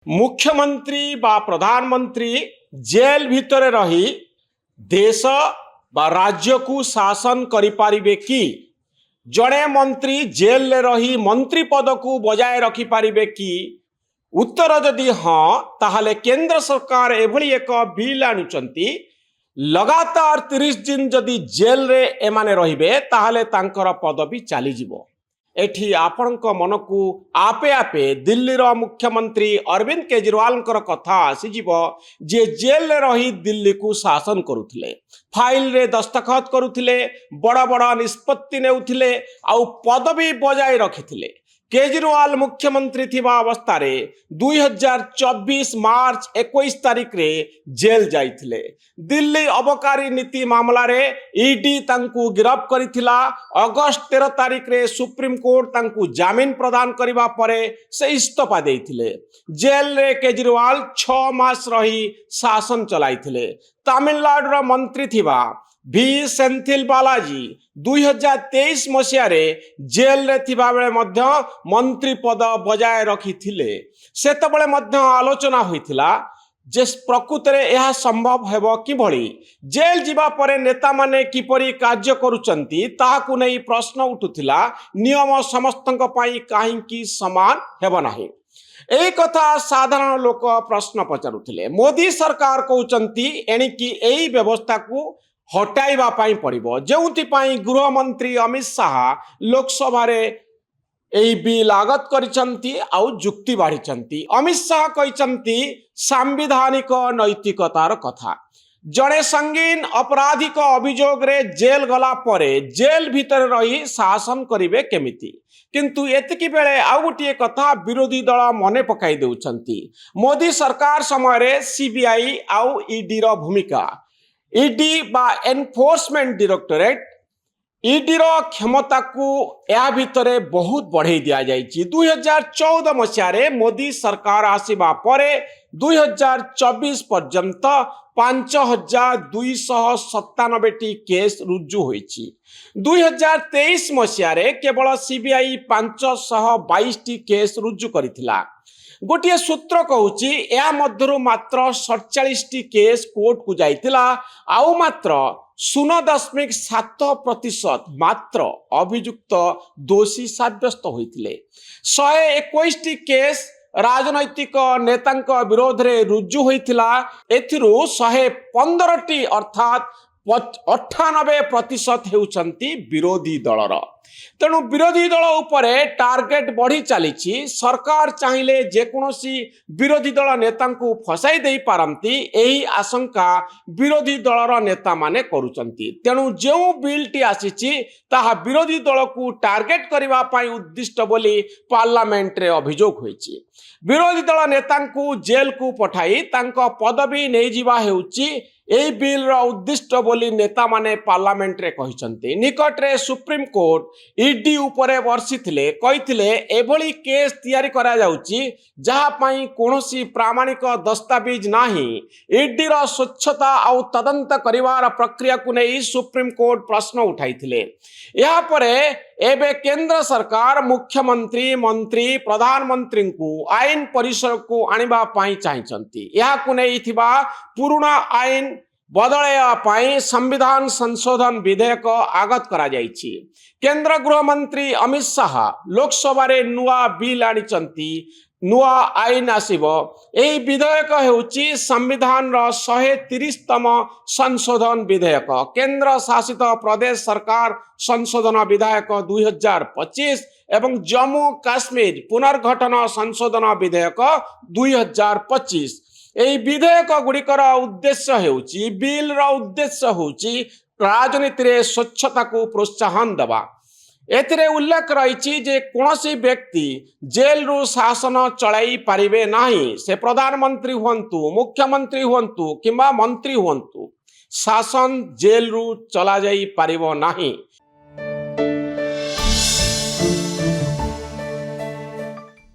मुख्यमंत्री बा प्रधानमंत्री जेल भितर रही देश बा राज्य को शासन करिपारिबे कि जड़े मंत्री जेल ले रही मंत्री पद को बजाय रखिपारिबे कि उत्तर जदि हाँ ताहले केंद्र सरकार एभली एक बिल आनुचंती लगातार 30 दिन जदि जेल रे एमाने रहिबे ताहले तांकर पदवी चली जिवो। एठी आपणक मन को आपे आपे दिल्ली रो मुख्यमंत्री अरविंद केजरीवाल कथा आसीजिवो जे जेल रे रही दिल्ली को शासन करुथिले, फाइल रे दस्तखत करुथिले, बड़ बड़ निष्पत्ति नेउथिले आउ पदवी बजाय रखिथिले। केजरीवाल मुख्यमंत्री थिबा अवस्था रे 2024 मार्च 21 तारिख रे जेल जाइथिले। दिल्ली अबकारी नीति मामला रे ईडी तांकु गिरफ्त करिथिला। अगस्त 13 तारिख रे सुप्रीम कोर्ट तांकु जामीन प्रदान करिबा परे से इस्तीफा देइथिले। जेल रे केजरीवाल 6 मास रही शासन चलाइथिले। तमिलनाडु रो मंत्री थिबा भी सेंथिल बालाजी 2023 मसीह जेल रे थिबा बेले मध्य मंत्री पद बजाय रखिथिले। सेतबेले मध्य आलोचना होइथिला जे प्रकृत रे यह संभव हेबो कि भली जेल जीवा परे नेता माने किपरि कार्य करूचंती ताहाकु नै प्रश्न उठुथिला। नियम समस्तक पई काहेकि समान हेबो नाही एई कथा साधारण लोक प्रश्न पचारुथिले। मोदी सरकार कहउचंती एणिकी एई व्यवस्था को हटाइबा पाई पड़िबो, जेउथिपाई गृह मंत्री अमित शाह लोकसभा रे एई बिल आगत करिसंती आउ जुक्ति बाढ़िसंती। अमित शाह कहिसंती सांविधानिक नैतिकतार कथा। जड़े संगीन अपराधिक अभियोग रे जेल गला परे जेल भितर रही शासन करिवे केमिति, किंतु एतिकी बेले आउ गोटे कथा विरोधी दल मने पकाई देउछंती। मोदी सरकार समय रे सीबीआई आउ ईडी रो भूमिका, ईडी बा एनफोर्समेंट डायरेक्टरेट ईडी रो क्षमता को या भितरे बहुत बढ़ाई दिया जाइछि। 2014 मसीह मोदी सरकार आसीबा परे 2024 पर्यंत 5297 केस रुजु होइछि। 2023 मसीह केवल सीबीआई 522 केस रुजु करिथिला। गोटे सूत्र कहूची या मध्यरु मात्र 47 केस कोर्ट को जाइतिला आउ मात्र 0.7% मात्र अभियुक्त दोषी साब्यस्त होइतिले। 121 केस राजनैतिक नेतांक विरोध रे रुजु होइतिला। एथिरु 115 अर्थात 98% हेउचंती विरोधी दलर। तेणु विरोधी दल उपरे टार्गेट बढ़ी चली। सरकार चाहिए जेकोसी विरोधी दल नेता को फसाई दे पारती यही आशंका विरोधी दलर नेता माने करुचंती। तेणु जो बिलटी आसीची ताहा विरोधी दल को टार्गेट करबा पई उद्दिष्ट बोली पार्लियामेंट रे अभियोग होईची। विरोधी दल नेता को जेल को पठाई तांको पदवी नहीं जीवा हेउची एई बिल रो उद्दिष्ट बोली नेता माने पार्लियामेंट रे कहिसंती। निकट रे सुप्रीम कोर्ट ईडी उपरे वर्षिथिले कहिथिले एभली केस तयारी करा जाउची जहा पई कोनोसी प्रामाणिक दस्तावेज नाही। ईडी रो स्वच्छता आउ तदंत करिवार प्रक्रिया को नै सुप्रीम कोर्ट प्रश्न उठाइथिले। या परे एबे केंद्र सरकार मुख्यमंत्री मंत्री प्रधानमंत्री को आईन परिसर को आनिबा पई चाहिचंती। या को नै थिबा पुराना आईन बदलैया पाई संविधान संशोधन विधेयक आगत करा जाइछि। केंद्र गृह मंत्री अमित शाह लोकसभा रे नुआ बिल आनिचंती। नुआ आईन आसीबो। एही विधेयक हेउची संविधान रो 130तम संशोधन विधेयक। केंद्र शासित प्रदेश सरकार संशोधन विधेयक 2025 एवं जम्मू काश्मीर पुनर्गठन संशोधन विधेयक 2025। एही विधेयक गुड़िकर उद्देश्य हेउची बिल रो उद्देश्य होउची राजनीति रे स्वच्छता को प्रोत्साहन देवा। एथिरे उल्लेख रही जे कोनोसी व्यक्ति जेल रु शासन चलाई पारिबे नाही। से प्रधानमंत्री हुंतु, मुख्यमंत्री हुंतु किंबा मंत्री हुंतु, शासन जेल रु चला जाई पारिबो नाही।